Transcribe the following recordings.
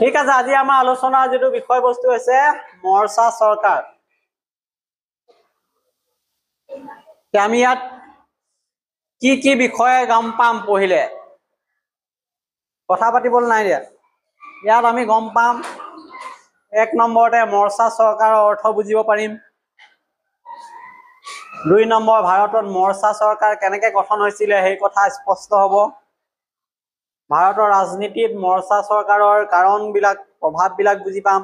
ঠিক আছে, আজি আমাৰ আলোচনাৰ যেটো বিষয়বস্তু হৈছে মৰ্চা চৰকাৰ। আমি ইয়াত কি বিষয়ে গম পাম পঢ়িলে কথা পাতিবলৈ নাই দিয়া। ইয়াত আমি গম পাম এক নম্বৰতে মৰ্চা চৰকাৰৰ অৰ্থ বুজিব পাৰিম। দুই নম্বৰ ভাৰতত মৰ্চা চৰকাৰ কেনেকৈ গঠন হৈছিল সেই কথা স্পষ্ট হ'ব। ভাৰতৰ ৰাজনীতিত মৰ্চা চৰকাৰৰ কাৰণবিলাক প্ৰভাৱবিলাক বুজি পাম।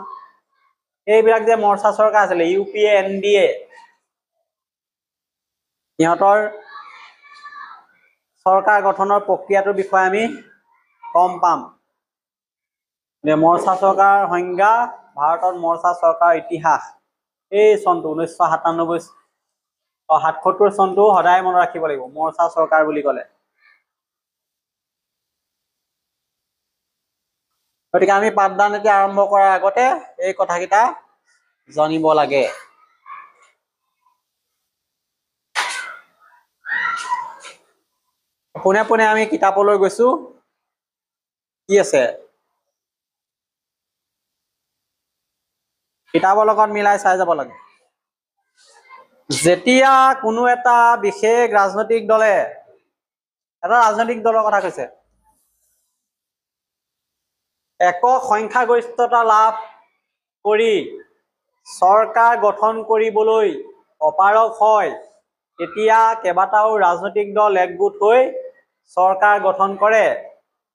এইবিলাক যে মৰ্চা চৰকাৰ আছিলে UPA NDA ইহঁতৰ চৰকাৰ গঠনৰ প্ৰক্ৰিয়াটোৰ বিষয়ে আমি গম পাম। মৰ্চা চৰকাৰ সংজ্ঞা, ভাৰতত মৰ্চা চৰকাৰ ইতিহাস, এই চনটো 1977 চনটো সদায় মনত ৰাখিব লাগিব মৰ্চা চৰকাৰ বুলি ক'লে। গতিকে আমি পাঠদান এতিয়া আৰম্ভ কৰাৰ আগতে এই কথাকেইটা জানিব লাগে। পোনে পোনে আমি কিতাপলৈ গৈছো। কি আছে কিতাপৰ লগত মিলাই চাই যাব লাগে। যেতিয়া কোনো এটা বিশেষ ৰাজনৈতিক দলে এটা ৰাজনৈতিক দলৰ কথা কৈছে একক সংখ্যাগৰিষ্ঠতা লাভ কৰি চৰকাৰ গঠন কৰিবলৈ অপাৰগ হয়, তেতিয়া কেইবাটাও ৰাজনৈতিক দল একগোট হৈ চৰকাৰ গঠন কৰে।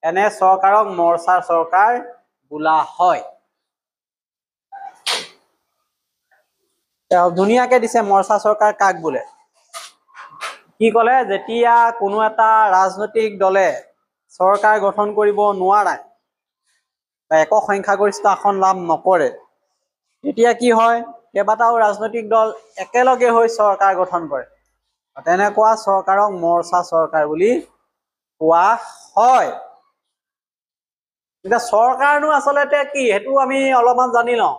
এনে চৰকাৰক মৰ্চা চৰকাৰ বোলা হয়। ধুনীয়াকে দিছে মৰ্চা চৰকাৰ কাক বোলে। কি ক'লে? যেতিয়া কোনো এটা ৰাজনৈতিক দলে চৰকাৰ গঠন কৰিব নোৱাৰে বা একক সংখ্যাগৰিষ্ঠ আসন লাভ নকৰে, তেতিয়া কি হয়? কেইবাটাও ৰাজনৈতিক দল একেলগে হৈ চৰকাৰ গঠন কৰে। তেনেকুৱা চৰকাৰক মৰ্চা চৰকাৰ বুলি কোৱা হয়। এতিয়া চৰকাৰনো আচলতে কি সেইটো আমি অলপমান জানি লওঁ।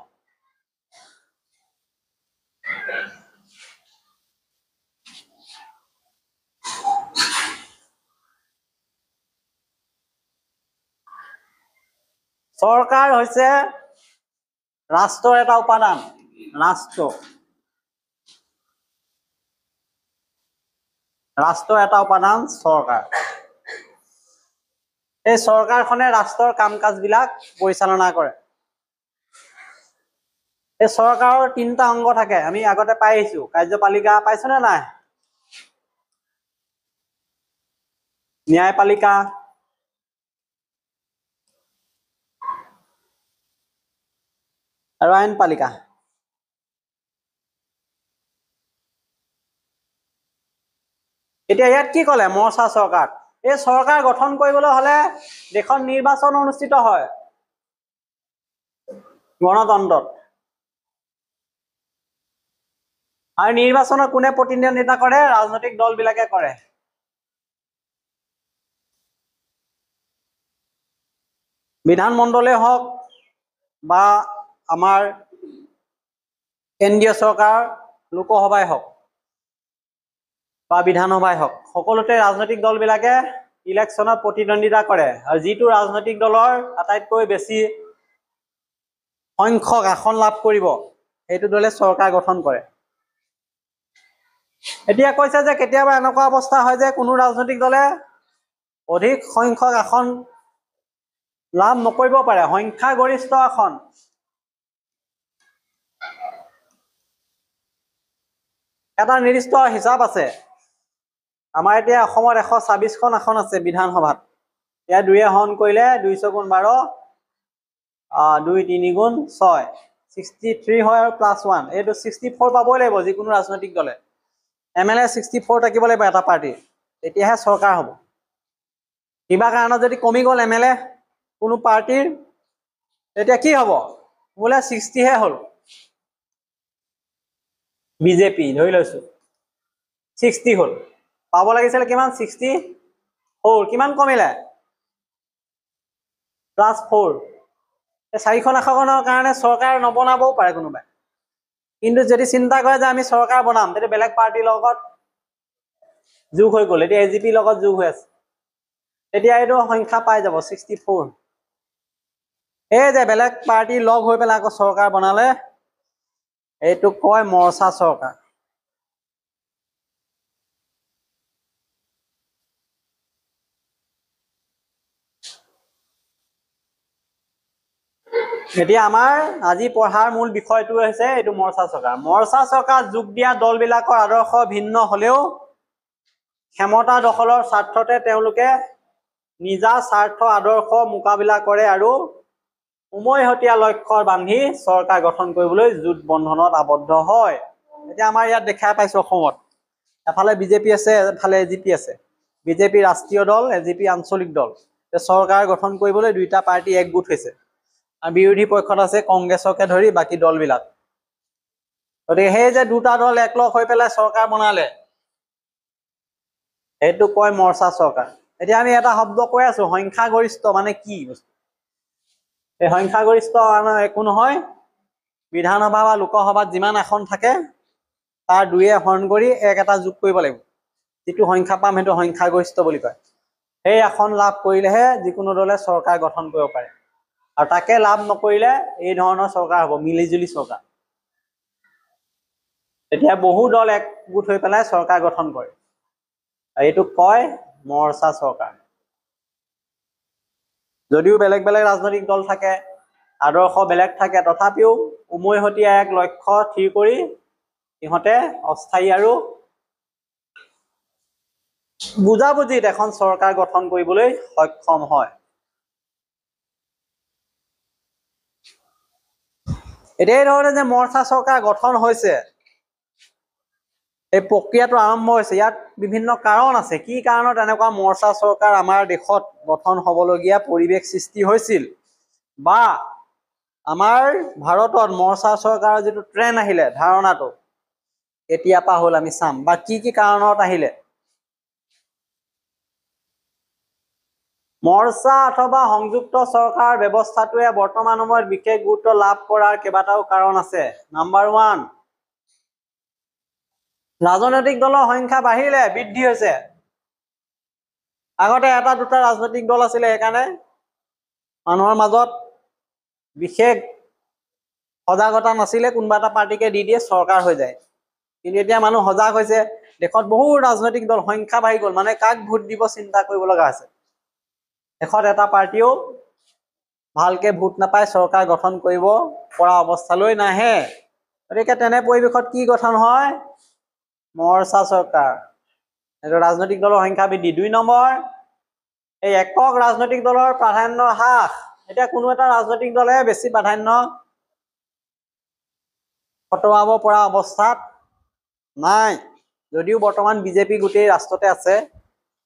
চৰকাৰ হৈছে ৰাষ্ট্ৰৰ এটা উপাদান। ৰাষ্ট্ৰৰ এটা উপাদান চৰকাৰ। এই চৰকাৰখনে ৰাষ্ট্ৰৰ কাম কাজবিলাক পৰিচালনা কৰে। এই চৰকাৰৰ 3টা অংগ থাকে, আমি আগতে পাই আহিছো। কাৰ্যপালিকা পাইছো নে নাই? ন্যায়পালিকা আৰু আইনপালিকা। এতিয়া ইয়াত কি ক'লে? মৰ্চা চৰকাৰ। এই চৰকাৰ গঠন কৰিবলৈ হলে দেশত নিৰ্বাচন অনুষ্ঠিত হয় গণতন্ত্ৰত। আৰু নিৰ্বাচনত কোনে প্ৰতিদ্বন্দ্বিতা কৰে? ৰাজনৈতিক দলবিলাকে কৰে। বিধানমণ্ডলেই হওক বা আমাৰ কেন্দ্ৰীয় চৰকাৰ লোকসভাই হওক বা বিধানসভাই হওক, সকলোতে ৰাজনৈতিক দলবিলাকে ইলেকশ্যনত প্ৰতিদ্বন্দ্বিতা কৰে। আৰু যিটো ৰাজনৈতিক দলৰ আটাইতকৈ বেছি সংখ্যক আসন লাভ কৰিব সেইটো দলে চৰকাৰ গঠন কৰে। এতিয়া কৈছে যে কেতিয়াবা এনেকুৱা অৱস্থা হয় যে কোনো ৰাজনৈতিক দলে অধিক সংখ্যক আসন লাভ নকৰিব পাৰে, সংখ্যাগৰিষ্ঠ আসন। এটা নিৰ্দিষ্ট হিচাপ আছে। আমাৰ এতিয়া অসমত 126খন আসন আছে বিধানসভাত। ইয়াত 2 হৰণ কৰিলে 200 গুণ 12, 2 3 গুণ 6, 63 হয় আৰু +1। এইটো 64 পাবই লাগিব যিকোনো ৰাজনৈতিক দলে। MLA 64 থাকিব লাগিব এটা পাৰ্টিৰ, তেতিয়াহে চৰকাৰ হ'ব। কিবা কাৰণত যদি কমি গ'ল MLA কোনো পাৰ্টিৰ, তেতিয়া কি হ'ব? বোলে 60 হে হ'ল। বিজেপি ধৰি লৈছো 60 হ'ল, পাব লাগিছিল কিমান? 64। কিমান কমিলে? +4। 4খন আসনৰ কাৰণে চৰকাৰ নবনাবও পাৰে কোনোবাই। কিন্তু যদি চিন্তা কৰে যে আমি চৰকাৰ বনাম, তেতিয়া বেলেগ পাৰ্টিৰ লগত যোগ হৈ গ'ল। এতিয়া AGPৰ লগত যোগ হৈ আছে, তেতিয়া এইটো সংখ্যা পাই যাব 64। এই যে বেলেগ পাৰ্টি লগ হৈ পেলাই আকৌ চৰকাৰ বনালে, এইটোক কয় মৰ্চা চৰকাৰ। এতিয়া আমাৰ আজি পঢ়াৰ মূল বিষয়টো হৈছে এইটো মৰ্চা চৰকাৰ। মৰ্চা চৰকাৰ যোগ দিয়া দলবিলাকৰ আদৰ্শ ভিন্ন হলেও ক্ষমতা দখলৰ স্বাৰ্থতে তেওঁলোকে নিজা স্বাৰ্থ আদৰ্শ মোকাবিলা কৰে আৰু উমৈহতীয়া লক্ষ্য বান্ধি চৰকাৰ গঠন কৰিবলৈ জোট বন্ধনত আবদ্ধ হয়। এতিয়া আমাৰ ইয়াত দেখা পাইছো অসমত এফালে বিজেপি আছে, এফালে এজিপি আছে। বিজেপি ৰাষ্ট্ৰীয় দল, এজিপি আঞ্চলিক দল। চৰকাৰ গঠন কৰিবলৈ দুইটা পাৰ্টি একগোট হৈছে আৰু বিৰোধী পক্ষত আছে কংগ্ৰেছকে ধৰি বাকী দলবিলাক। গতিকে সেই যে দুটা দল একলগ হৈ পেলাই চৰকাৰ বনালে, সেইটো কয় মৰ্চা চৰকাৰ। এতিয়া আমি এটা শব্দ কৈ আছো, সংখ্যাগৰিষ্ঠ মানে কি বস্তু? এই সংখ্যাগৰিষ্ঠ একো নহয়, বিধানসভা বা লোকসভাত যিমান আসন থাকে তাৰ 2 হৰণ কৰি 1 এটা যোগ কৰিব লাগিব। যিটো সংখ্যা পাম সেইটো সংখ্যাগৰিষ্ঠ বুলি কয়। সেই আসন লাভ কৰিলেহে যিকোনো দলে চৰকাৰ গঠন কৰিব পাৰে, আৰু তাকে লাভ নকৰিলে এই ধৰণৰ চৰকাৰ হ'ব, মিলিজুলি চৰকাৰ। এতিয়া বহু দল একগোট হৈ পেলাই চৰকাৰ গঠন কৰে, এইটোক কয় মৰ্চা চৰকাৰ। যদিও বেলেগ বেলেগ ৰাজনৈতিক দল থাকে, আদৰ্শ বেলেগ থাকে, তথাপিও উমৈহতীয়া এক লক্ষ্য থিৰ কৰি সিহঁতে অস্থায়ী আৰু বুজাবুজিত এখন চৰকাৰ গঠন কৰিবলৈ সক্ষম হয়। এতিয়া এই ধৰণে যে মৰ্চা চৰকাৰ গঠন হৈছে, এই প্ৰক্ৰিয়াটো আৰম্ভ হৈছে, ইয়াত বিভিন্ন কাৰণ আছে। কি কাৰণত এনেকুৱা মৰ্চা চৰকাৰ আমাৰ দেশত গঠন হ'বলগীয়া পৰিৱেশ সৃষ্টি হৈছিল, বা আমাৰ ভাৰতত মৰ্চা চৰকাৰৰ যিটো ট্ৰেণ্ড আহিলে, ধাৰণাটো কেতিয়াৰ পৰা হ'ল আমি চাম, বা কি কি কাৰণত আহিলে। মৰ্চা অথবা সংযুক্ত চৰকাৰ ব্যৱস্থাটোৱে বৰ্তমান সময়ত বিশেষ গুৰুত্ব লাভ কৰাৰ কেইবাটাও কাৰণ আছে। নাম্বাৰ 1, ৰাজনৈতিক দলৰ সংখ্যা বাঢ়িলে, বৃদ্ধি হৈছে। আগতে এটা দুটা ৰাজনৈতিক দল আছিলে, সেইকাৰণে মানুহৰ মাজত বিশেষ সজাগতা নাছিলে, কোনোবা এটা পাৰ্টিকে দি দিয়ে চৰকাৰ হৈ যায়। কিন্তু এতিয়া মানুহ সজাগ হৈছে, দেশত বহু ৰাজনৈতিক দল, সংখ্যা বাঢ়ি গ'ল, মানে কাক ভোট দিব চিন্তা কৰিব লগা আছে। দেশত এটা পাৰ্টিও ভালকে ভোট নাপায়, চৰকাৰ গঠন কৰিব পৰা অৱস্থালৈ নাহে। গতিকে তেনে পৰিৱেশত কি গঠন হয়? মৰ্চা চৰকাৰ। এইটো ৰাজনৈতিক দলৰ সংখ্যা বৃদ্ধি। 2 নম্বৰ, এই একক ৰাজনৈতিক দলৰ প্ৰাধান্য হ্ৰাস। এতিয়া কোনো এটা ৰাজনৈতিক দলে বেছি প্ৰাধান্য খটুৱাব পৰা অৱস্থাত নাই। যদিও বৰ্তমান বিজেপি গোটেই ৰাষ্ট্ৰতে আছে,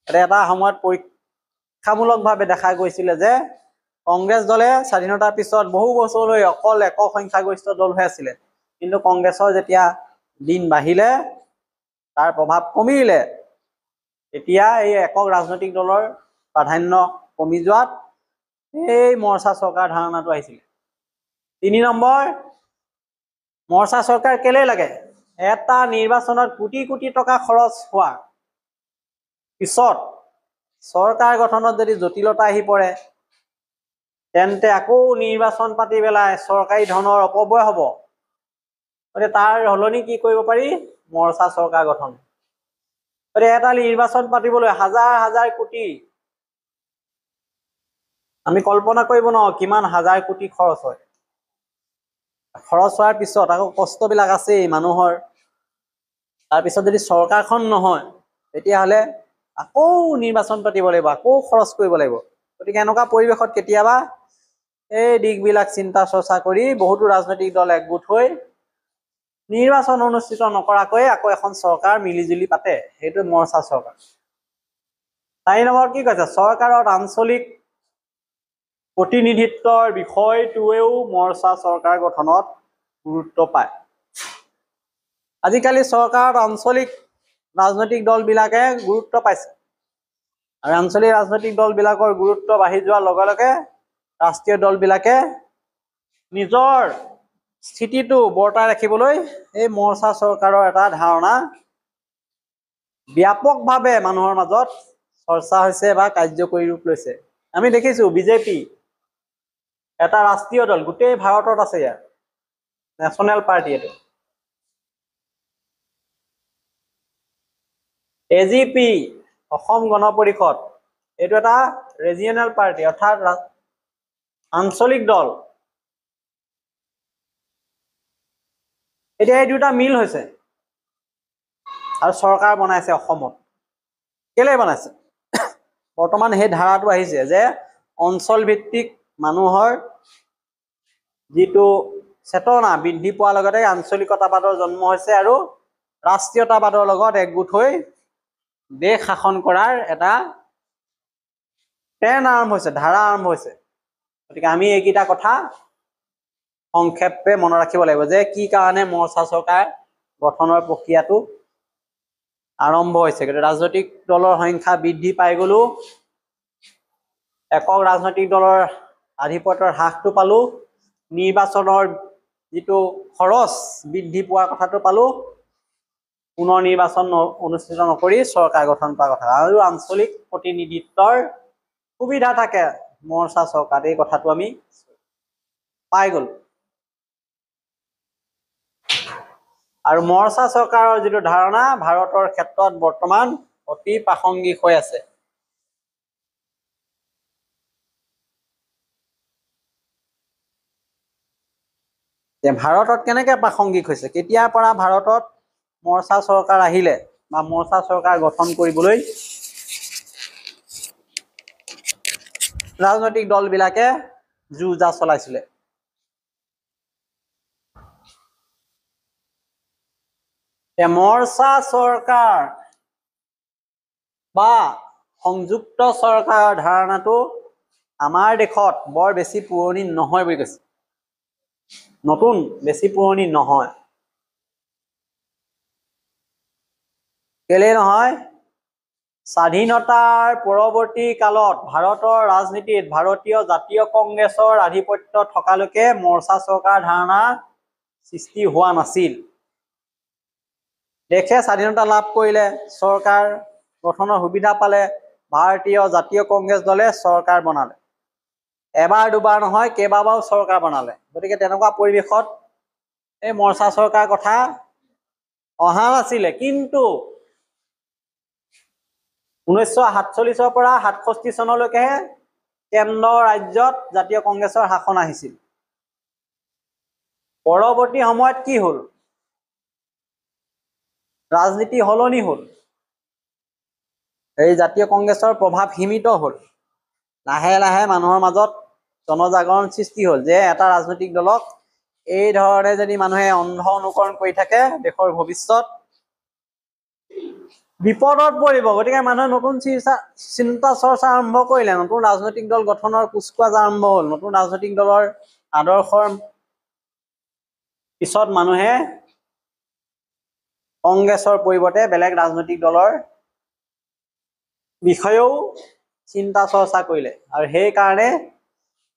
এটা সময়ত পৰীক্ষামূলকভাৱে দেখা গৈছিলে যে কংগ্ৰেছ দলে স্বাধীনতাৰ পিছত বহু বছৰলৈ অকল একক সংখ্যাগৰিষ্ঠ দল হৈ আছিলে, কিন্তু কংগ্ৰেছৰ যেতিয়া দিন বাঢ়িলে, তাৰ প্ৰভাৱ কমিলে, এতিয়া এই একক ৰাজনৈতিক দলৰ প্ৰাধান্য কমি যোৱাত এই মৰ্চা চৰকাৰ ধাৰণাটো আহিছিলে। 3 নম্বৰ, মৰ্চা চৰকাৰ কেলে লাগে? এটা নিৰ্বাচনত কোটি কোটি টকা খৰচ হোৱা পিছত চৰকাৰ গঠনত যদি জটিলতা আহি পৰে, তেন্তে আকৌ নিৰ্বাচন পাতি পেলাই চৰকাৰী ধনৰ অপব্যয় হ'ব। গতিকে তাৰ সলনি কি কৰিব পাৰি? মৰ্চা চৰকাৰ গঠন। গতিকে এটা নিৰ্বাচন পাতিবলৈ হাজাৰ হাজাৰ কোটি, আমি কল্পনা কৰিব নোৱাৰো কিমান হাজাৰ কোটি খৰচ হয়। খৰচ হোৱাৰ পিছত আকৌ কষ্টবিলাক আছেই মানুহৰ, তাৰপিছত যদি চৰকাৰখন নহয়, তেতিয়াহ'লে আকৌ নিৰ্বাচন পাতিব লাগিব, আকৌ খৰচ কৰিব লাগিব। গতিকে এনেকুৱা পৰিৱেশত কেতিয়াবা এই দিশবিলাক চিন্তা চৰ্চা কৰি বহুতো ৰাজনৈতিক দল একগোট হৈ নিৰ্বাচন অনুষ্ঠিত নকৰাকৈ আকৌ এখন চৰকাৰ মিলিজুলি পাতে, সেইটো মৰ্চা চৰকাৰ। 4 নম্বৰ কি কৈছে? চৰকাৰত আঞ্চলিক প্ৰতিনিধিত্বৰ বিষয়টোৱেও মৰ্চা চৰকাৰ গঠনত গুৰুত্ব পায়। আজিকালি চৰকাৰত আঞ্চলিক ৰাজনৈতিক দলবিলাকে গুৰুত্ব পাইছে, আৰু আঞ্চলিক ৰাজনৈতিক দলবিলাকৰ গুৰুত্ব বাঢ়ি যোৱাৰ লগে লগে ৰাষ্ট্ৰীয় দলবিলাকে নিজৰ স্থিতিটো বৰ্তাই ৰাখিবলৈ এই মৰ্চা চৰকাৰৰ এটা ধাৰণা ব্যাপকভাৱে মানুহৰ মাজত চৰ্চা হৈছে বা কাৰ্যকৰী ৰূপ লৈছে। আমি দেখিছো বিজেপি এটা ৰাষ্ট্ৰীয় দল গোটেই ভাৰতত আছে ইয়াৰ নেশ্যনেল পাৰ্টি এইটো এজিপি অসম গণ পৰিষদ এইটো এটা ৰিজিয়নেল পাৰ্টি অৰ্থাৎ আঞ্চলিক দল এতিয়া এই দুটা মিল হৈছে আৰু চৰকাৰ বনাইছে অসমত কেলে বনাইছে বৰ্তমান সেই ধাৰাটো আহিছে যে অঞ্চল ভিত্তিক মানুহৰ যিটো চেতনা বৃদ্ধি পোৱাৰ লগতে আঞ্চলিকতাবাদৰ জন্ম হৈছে আৰু ৰাষ্ট্ৰীয়তাবাদৰ লগত একগোট হৈ দেশ শাসন কৰাৰ এটা ট্ৰেণ্ড আৰম্ভ হৈছে ধাৰা আৰম্ভ হৈছে গতিকে আমি এইকেইটা কথা সংক্ষেপে মনত ৰাখিব লাগিব যে কি কাৰণে মৰ্চা চৰকাৰ গঠনৰ প্ৰক্ৰিয়াটো আৰম্ভ হৈছে গতিকে ৰাজনৈতিক দলৰ সংখ্যা বৃদ্ধি পাই গলো একক ৰাজনৈতিক দলৰ আধিপত্যৰ হ্ৰাসটো পালো নিৰ্বাচনৰ যিটো খৰচ বৃদ্ধি পোৱাৰ কথাটো পালো পুনৰ নিৰ্বাচন অনুষ্ঠিত নকৰি চৰকাৰ গঠন কৰা কথা আৰু আঞ্চলিক প্ৰতিনিধিত্বৰ সুবিধা থাকে মৰ্চা চৰকাৰ এই কথাটো আমি পাই গলো আৰু মৰ্চা চৰকাৰৰ যিটো ধাৰণা ভাৰতৰ ক্ষেত্ৰত বৰ্তমান অতি প্ৰাসংগিক হৈ আছে যে ভাৰতত কেনেকৈ প্ৰাসংগিক হৈছে কেতিয়াৰ পৰা ভাৰতত মৰ্চা চৰকাৰ আহিলে বা মৰ্চা চৰকাৰ গঠন কৰিবলৈ ৰাজনৈতিক দলবিলাকে যুঁজা চলাইছিলে মৰ্চা চৰকাৰ বা সংযুক্ত চৰকাৰৰ ধাৰণাটো আমাৰ দেশত বৰ বেছি পুৰণি নহয় বুলি কৈছে নতুন বেছি পুৰণি নহয় কেলে নহয় স্বাধীনতাৰ পৰৱৰ্তী কালত ভাৰতৰ ৰাজনীতিত ভাৰতীয় জাতীয় কংগ্ৰেছৰ আধিপত্য থকালৈকে মৰ্চা চৰকাৰ ধাৰণা সৃষ্টি হোৱা নাছিল দেশে স্বাধীনতা লাভ কৰিলে চৰকাৰ গঠনৰ সুবিধা পালে ভাৰতীয় জাতীয় কংগ্ৰেছ দলে চৰকাৰ বনালে এবাৰ দুবাৰ নহয় কেইবাবাৰো চৰকাৰ বনালে গতিকে তেনেকুৱা পৰিৱেশত এই মৰ্চা চৰকাৰ কথা অহা নাছিলে কিন্তু 1947 পৰা 67 চনলৈকেহে কেন্দ্ৰ ৰাজ্যত জাতীয় কংগ্ৰেছৰ শাসন আহিছিল পৰৱৰ্তী সময়ত কি হ'ল ৰাজনীতি হলনি হ'ল এই জাতীয় কংগ্ৰেছৰ প্ৰভাৱ সীমিত হ'ল লাহে লাহে মানুহৰ মাজত জনজাগৰণ সৃষ্টি হ'ল যে এটা ৰাজনৈতিক দলক এই ধৰণে যদি মানুহে অন্ধ অনুকৰণ কৰি থাকে দেশৰ ভৱিষ্যত বিপদত পৰিব গতিকে মানুহে নতুন চিন্তা চৰ্চা আৰম্ভ কৰিলে নতুন ৰাজনৈতিক দল গঠনৰ কুচকাজ আৰম্ভ হ'ল নতুন ৰাজনৈতিক দলৰ আদৰ্শৰ পিছত মানুহে কংগ্ৰেছৰ পৰিৱৰ্তে বেলেগ ৰাজনৈতিক দলৰ বিষয়েও চিন্তা চৰ্চা কৰিলে আৰু সেই কাৰণে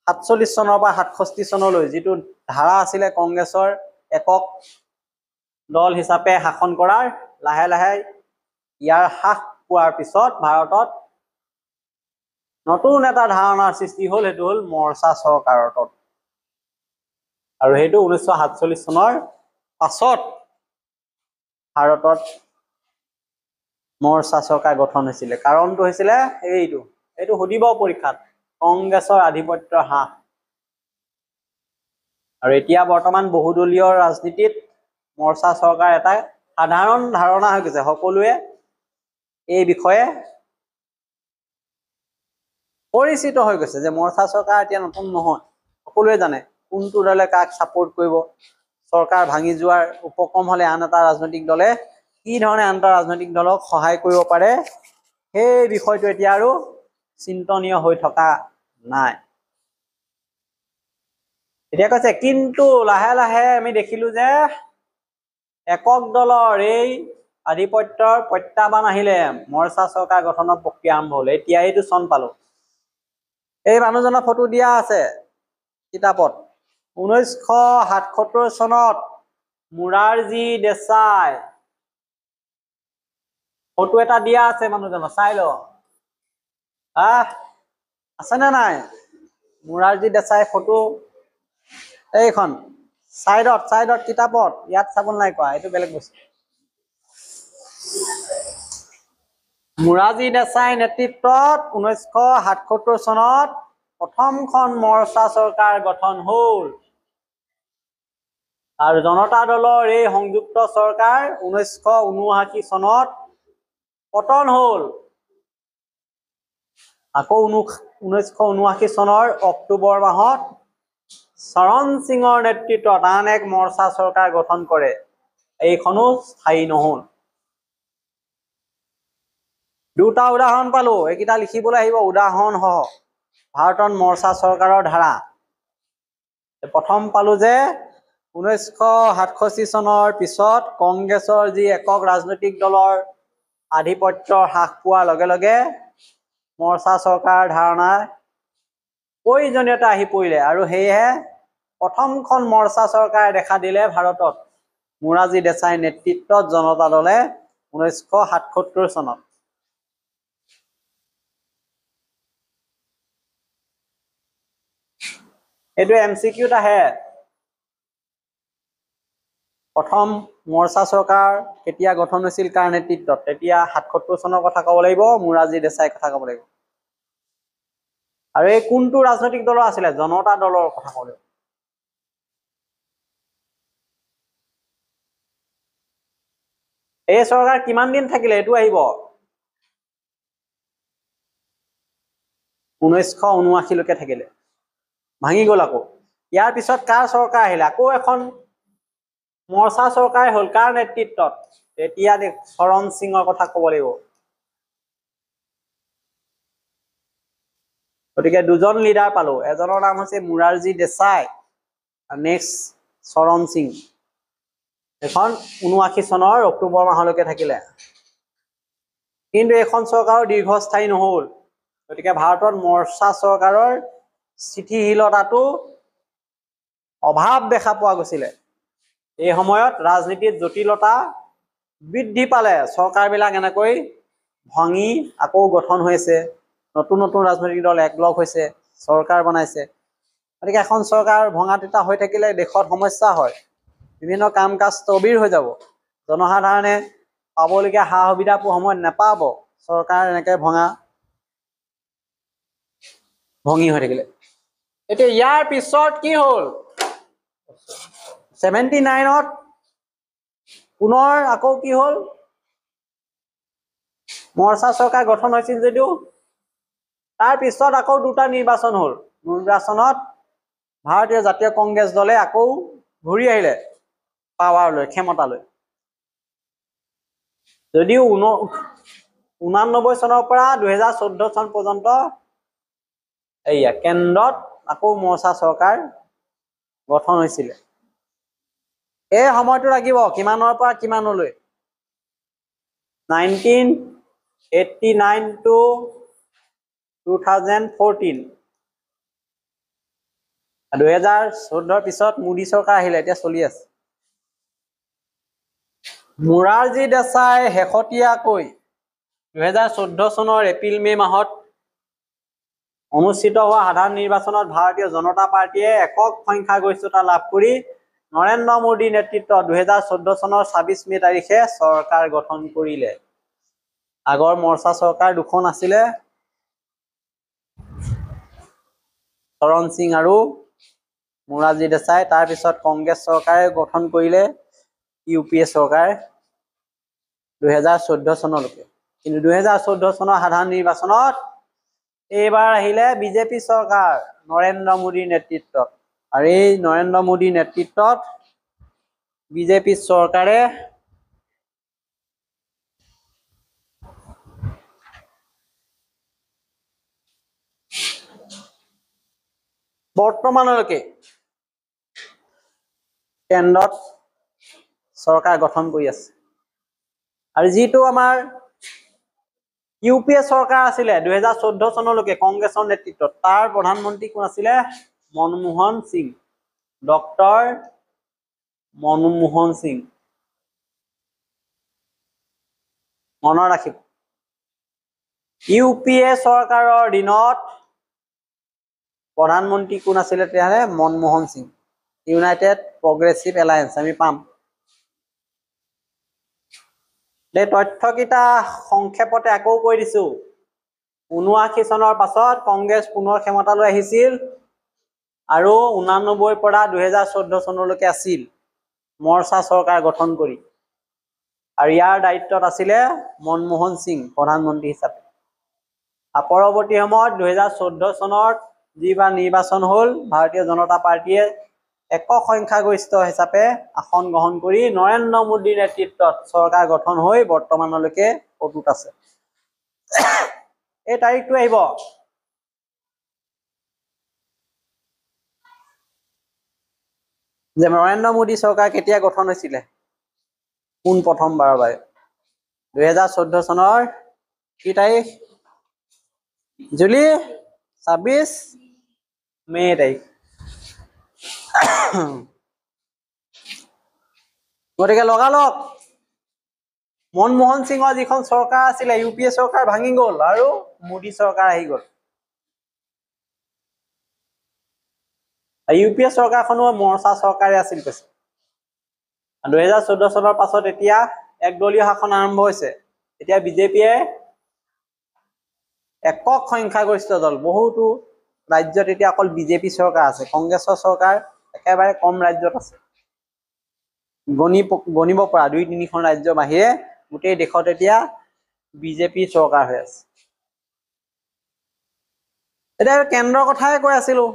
47 চনৰ পৰা 67 চনলৈ যিটো ধাৰা আছিলে কংগ্ৰেছৰ একক দল হিচাপে শাসন কৰাৰ লাহে লাহে ইয়াৰ হ্ৰাস পোৱাৰ পিছত ভাৰতত নতুন এটা ধাৰণাৰ সৃষ্টি হ'ল সেইটো হ'ল মৰ্চা চৰকাৰৰ তত্ত্ব আৰু সেইটো 1947 চনৰ পাছত ভাৰতত মৰ্চা চৰকাৰ গঠন হৈছিলে কাৰণটো হৈছিলে এইটো সুধিব পৰীক্ষাত কংগ্ৰেছৰ আধিপত্যৰ হ্ৰাস আৰু এতিয়া বৰ্তমান বহুদলীয় ৰাজনীতিত মৰ্চা চৰকাৰ এটা সাধাৰণ ধাৰণা হৈ গৈছে সকলোৱে এই বিষয়ে পৰিচিত হৈ গৈছে যে মৰ্চা চৰকাৰ এতিয়া নতুন নহয় সকলোৱে জানে কোনটো দলে কাক ছাপোৰ্ট কৰিব চৰকাৰ ভাঙি যোৱাৰ উপক্ৰম হলে আন এটা ৰাজনৈতিক দলে কি ধৰণে আন এটা ৰাজনৈতিক দলক সহায় কৰিব পাৰে সেই বিষয়টো এতিয়া আৰু চিন্তনীয় হৈ থকা নাই এতিয়া কৈছে কিন্তু লাহে লাহে আমি দেখিলো যে একক দলৰ এই আধিপত্যৰ প্ৰত্যাহ্বান আহিলে মৰ্চা চৰকাৰ গঠনৰ প্ৰক্ৰিয়া আৰম্ভ হ'ল এতিয়া এইটো চন পালো এই মানুহজনৰ ফটো দিয়া আছে কিতাপত 1977 চনত মুৰাৰজী দেশাই ফটো এটা দিয়া আছে মানুহজনৰ চাই ল আছে নে নাই মোৰাৰজী দেশাই ফটো এইখন সাইডত কিতাপত ইয়াত চাব নাই কোৱা এইটো বেলেগ বস্তু মোৰাৰজী দেশাই নেতৃত্বত 1977 চনত প্ৰথমখন মৰ্চা চৰকাৰ গঠন হ'ল আৰু জনতা দলৰ এই সংযুক্ত চৰকাৰ 1979 চনত পতন হ'ল আকৌ 1979 চনৰ অক্টোবৰ মাহত চৰণ সিঙৰ নেতৃত্বত আন এক মৰ্চা চৰকাৰ গঠন কৰে এইখনো স্থায়ী নহল দুটা উদাহৰণ পালো এইকেইটা লিখিবলৈ আহিব উদাহৰণ সহ ভাৰতৰ মৰ্চা চৰকাৰৰ ধাৰা প্ৰথম পালো যে 1967 চনৰ পিছত কংগ্ৰেছৰ যি একক ৰাজনৈতিক দলৰ আধিপত্য হ্ৰাস পোৱাৰ লগে লগে মৰ্চা চৰকাৰ ধাৰণাৰ প্ৰয়োজনীয়তা আহি পৰিলে আৰু সেয়েহে প্ৰথমখন মৰ্চা চৰকাৰ দেখা দিলে ভাৰতত মোৰাৰজী দেশাই নেতৃত্বত জনতা দলে 1977 চনত এইটো এমচিকিউত আহে প্ৰথম মৰ্চা চৰকাৰ কেতিয়া গঠন হৈছিল কাৰ নেতৃত্বত তেতিয়া 77 চনৰ কথা ক'ব লাগিব মোৰাৰজী দেশাইৰ কথা ক'ব লাগিব আৰু এই কোনটো ৰাজনৈতিক দলৰ আছিলে জনতা দলৰ কথা ক'ব লাগিব এই চৰকাৰ কিমান দিন থাকিলে এইটো আহিব 1979 লৈকে থাকিলে ভাঙি গ'ল আকৌ ইয়াৰ পিছত কাৰ চৰকাৰ আহিলে আকৌ এখন মৰ্চা চৰকাৰ হ'ল কাৰ নেতৃত্বত এতিয়া চৰণ সিঙৰ কথা ক'ব লাগিব গতিকে দুজন লিডাৰ পালো এজনৰ নাম হৈছে মোৰাৰজী দেশাই আৰু নেক্সট চৰণ সিং এখন 79 চনৰ অক্টোবৰ মাহলৈকে থাকিলে কিন্তু এখন চৰকাৰৰ দীৰ্ঘস্থায়ী নহল গতিকে ভাৰতত মৰ্চা চৰকাৰৰ স্থিতিশীলতাটো অভাৱ দেখা পোৱা গৈছিলে এই সময়ত ৰাজনীতিত জটিলতা বৃদ্ধি পালে চৰকাৰবিলাক এনেকৈ ভাঙি আকৌ গঠন হৈছে নতুন নতুন ৰাজনৈতিক দল একলগ হৈছে চৰকাৰ বনাইছে গতিকে এখন চৰকাৰ ভঙা তিতা হৈ থাকিলে দেশত সমস্যা হয় বিভিন্ন কাম কাজ স্থবিৰ হৈ যাব জনসাধাৰণে পাবলগীয়া সা সুবিধা সময়ত নাপাব চৰকাৰ এনেকৈ ভঙি হৈ থাকিলে এতিয়া ইয়াৰ পিছত কি হ'ল 79ত পুনৰ আকৌ কি হ'ল মৰ্চা চৰকাৰ গঠন হৈছিল যদিও তাৰ পিছত আকৌ দুটা নিৰ্বাচন হ'ল নিৰ্বাচনত ভাৰতীয় জাতীয় কংগ্ৰেছ দলে আকৌ ঘূৰি আহিলে পাৱাৰলৈ ক্ষমতালৈ যদিও 89 চনৰ পৰা 2014 চন পৰ্যন্ত এইয়া কেন্দ্ৰত আকৌ মৰ্চা চৰকাৰ গঠন হৈছিলে এই সময়টো লাগিব কিমানৰ পৰা কিমানলৈ 1989 to 2014 2014 পিছত মোদী চৰকাৰ আহিলে এতিয়া চলি আছে মোৰাৰজী দেশাই শেহতীয়াকৈ 2014 চনৰ এপ্ৰিল মে মাহত অনুষ্ঠিত হোৱা সাধাৰণ নিৰ্বাচনত ভাৰতীয় জনতা পাৰ্টিয়ে একক সংখ্যাগৰিষ্ঠতা লাভ কৰি নৰেন্দ্ৰ মোদী নেতৃত্বত 2014 চনৰ 26 মে তাৰিখে চৰকাৰ গঠন কৰিলে আগৰ মৰ্চা চৰকাৰ দুখন আছিলে চৰণ সিং আৰু মোৰাৰজী দেশাই তাৰ পিছত কংগ্ৰেছ চৰকাৰে গঠন কৰিলে ইউপিএ চৰকাৰ 2014 চনলৈকে কিন্তু 2014 চনৰ সাধাৰণ নিৰ্বাচনত এইবাৰ আহিলে বিজেপি চৰকাৰ নৰেন্দ্ৰ মোদীৰ নেতৃত্বত আৰু এই নৰেন্দ্ৰ মোদীৰ নেতৃত্বত বিজেপি চৰকাৰে বৰ্তমানলৈকে কেন্দ্ৰত চৰকাৰ গঠন কৰি আছে আৰু যিটো আমাৰ ইউপিএ চৰকাৰ আছিলে 2014 চনলৈকে কংগ্ৰেছৰ নেতৃত্বত তাৰ প্ৰধানমন্ত্ৰী কোন আছিলে মনমোহন সিং ডক্টৰ মনমোহন সিং মনত ৰাখিব ইউপিএ চৰকাৰৰ দিনত প্ৰধানমন্ত্ৰী কোন আছিলে তেতিয়াহ'লে Manmohan Singh United progressive alliance আমি পাম এই তথ্যকেইটা সংক্ষেপতে আকৌ কৈ দিছো 79 চনৰ পাছত কংগ্ৰেছ পুনৰ ক্ষমতালৈ আহিছিল আৰু 89 পৰা 2014 চনলৈকে আছিল মৰ্চা চৰকাৰ গঠন কৰি আৰু ইয়াৰ দায়িত্বত আছিলে মনমোহন সিং প্ৰধানমন্ত্ৰী হিচাপে পৰৱৰ্তী সময়ত 2014 চনত যিবাৰ নিৰ্বাচন হ'ল ভাৰতীয় জনতা পাৰ্টিয়ে একক সংখ্যাগৰিষ্ঠ হিচাপে আসন গ্ৰহণ কৰি নৰেন্দ্ৰ মোদীৰ নেতৃত্বত চৰকাৰ গঠন হৈ বৰ্তমানলৈকে অটুট আছে এই তাৰিখটো আহিব যে নৰেন্দ্ৰ মোদী চৰকাৰ কেতিয়া গঠন হৈছিলে কোন প্ৰথমবাৰৰ বাবে 2014 চনৰ কি তাৰিখ জুলি 26 মে তাৰিখ গতিকে লগালগ মনমোহন সিঙৰ যিখন চৰকাৰ আছিলে ইউপিএ চৰকাৰ ভাঙি গ'ল আৰু মোদী চৰকাৰ আহি গ'ল ইউপিএ চৰকাৰখনো মৰ্চা চৰকাৰে আছিল কৈছে 2014 চনৰ পাছত এতিয়া একদলীয় শাসন আৰম্ভ হৈছে এতিয়া বিজেপিয়ে একক সংখ্যাগৰিষ্ঠ দল বহুতো ৰাজ্যত এতিয়া অকল বিজেপি চৰকাৰ আছে কংগ্ৰেছৰ চৰকাৰ একেবাৰে কম ৰাজ্যত আছে গণিব পৰা 2-3খন ৰাজ্যৰ বাহিৰে গোটেই দেশত এতিয়া বিজেপি চৰকাৰ হৈ আছে এতিয়া কেন্দ্ৰৰ কথাই কৈ আছিলো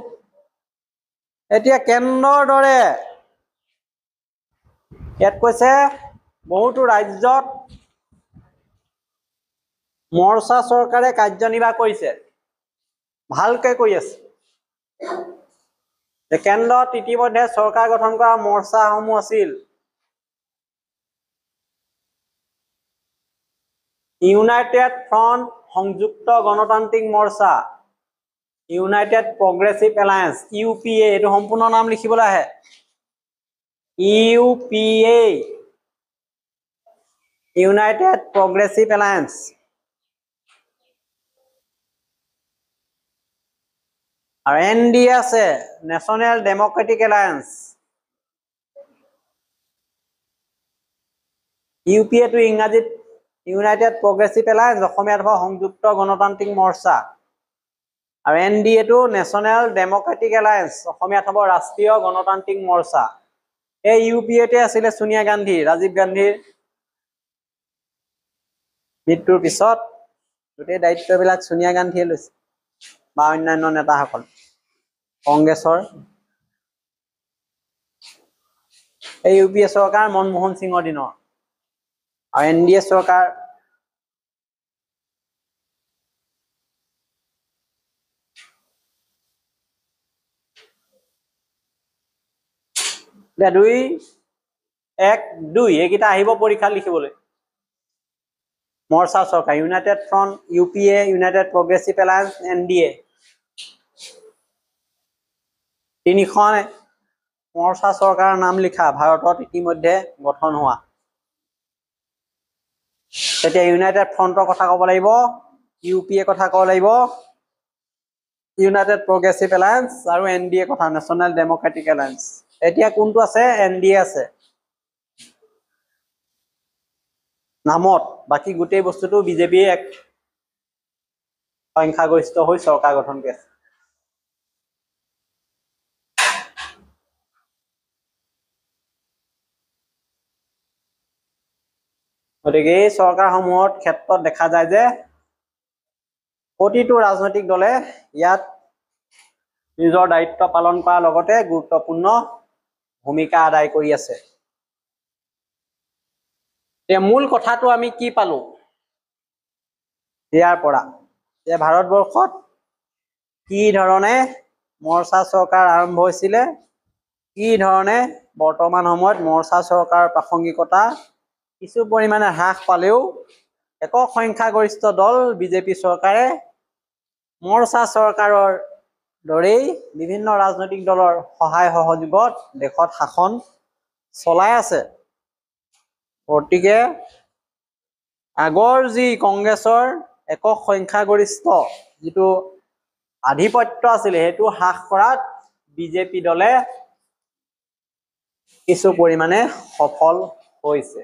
এতিয়া কেন্দ্ৰৰ দৰে ইয়াত কৈছে বহুতো ৰাজ্যত মৰ্চা চৰকাৰে কাৰ্যনিৰ্বাহ কৰিছে ভালকে কৰি আছে কেন্দ্ৰত ইতিমধ্যে চৰকাৰ গঠন কৰা মৰ্চাসমূহ আছিল ইউনাইটেড ফ্ৰণ্ট সংযুক্ত গণতান্ত্ৰিক মৰ্চা ইউনাইটেড প্ৰগ্ৰেছিভ এলায়েন্স ইউপিএ এইটো সম্পূৰ্ণ নাম লিখিবলৈ আহে ইউপিএ ইউনাইটেড প্ৰগ্ৰেছিভ এলায়েন্স আৰু এনডিএ আছে নেশ্যনেল ডেমক্ৰেটিক এলায়েন্স ইউপিএ টো ইংৰাজীত ইউনাইটেড প্ৰগ্ৰেছিভ এলায়েন্স অসমীয়াত হ'ব সংযুক্ত গণতান্ত্ৰিক মৰ্চা আৰু এনডিএ টো নেশ্যনেল ডেমক্ৰেটিক এলায়েন্স অসমীয়াত হ'ব ৰাষ্ট্ৰীয় গণতান্ত্ৰিক মৰ্চা এই ইউপিএতে আছিলে সোনিয়া গান্ধী ৰাজীৱ গান্ধীৰ মৃত্যুৰ পিছত গোটেই দায়িত্ববিলাক সোনিয়া গান্ধীয়ে লৈছে বা অন্যান্য নেতাসকল কংগ্ৰেছৰ এই ইউপিএ চৰকাৰ মনমোহন সিঙৰ দিনৰ আৰু এনডিএ চৰকাৰ এতিয়া 2-1-2 এইকেইটা আহিব পৰীক্ষা লিখিবলৈ মৰ্চা চৰকাৰ United front UPA United progressive alliance NDA তিনিখন মৰ্চা চৰকাৰৰ নাম লিখা ভাৰতত ইতিমধ্যে গঠন হোৱা তেতিয়া ইউনাইটেড ফ্ৰণ্টৰ কথা ক'ব লাগিব ইউপিএ কথা ক'ব লাগিব ইউনাইটেড প্ৰগ্ৰেছিভ এলায়েন্স আৰু এনডিএ কথা নেশ্যনেল ডেমক্ৰেটিক এলায়েন্স এতিয়া কোনটো আছে এনডিএ আছে নামত বাকি গোটেই বস্তুটো বিজেপিয়ে এক সংখ্যাগৰিষ্ঠ হৈ চৰকাৰ গঠন কৰি আছে গতিকে এই চৰকাৰসমূহৰ ক্ষেত্ৰত দেখা যায় যে প্ৰতিটো ৰাজনৈতিক দলে ইয়াত নিজৰ দায়িত্ব পালন কৰাৰ লগতে গুৰুত্বপূৰ্ণ ভূমিকা আদায় কৰি আছে মূল কথাটো আমি কি পালো ইয়াৰ পৰা যে ভাৰতবৰ্ষত কি ধৰণে মৰ্চা চৰকাৰ আৰম্ভ হৈছিলে কি ধৰণে বৰ্তমান সময়ত মৰ্চা চৰকাৰৰ প্ৰাসংগিকতা কিছু পৰিমাণে হ্ৰাস পালেও একক সংখ্যাগৰিষ্ঠ দল বিজেপি চৰকাৰে মৰ্চা চৰকাৰৰ দৰেই বিভিন্ন ৰাজনৈতিক দলৰ সহায় সহযোগত দেশত শাসন চলাই আছে গতিকে আগৰ যি কংগ্ৰেছৰ একক সংখ্যাগৰিষ্ঠ যিটো আধিপত্য আছিলে সেইটো হ্ৰাস কৰাত বিজেপি দলে কিছু পৰিমাণে সফল হৈছে।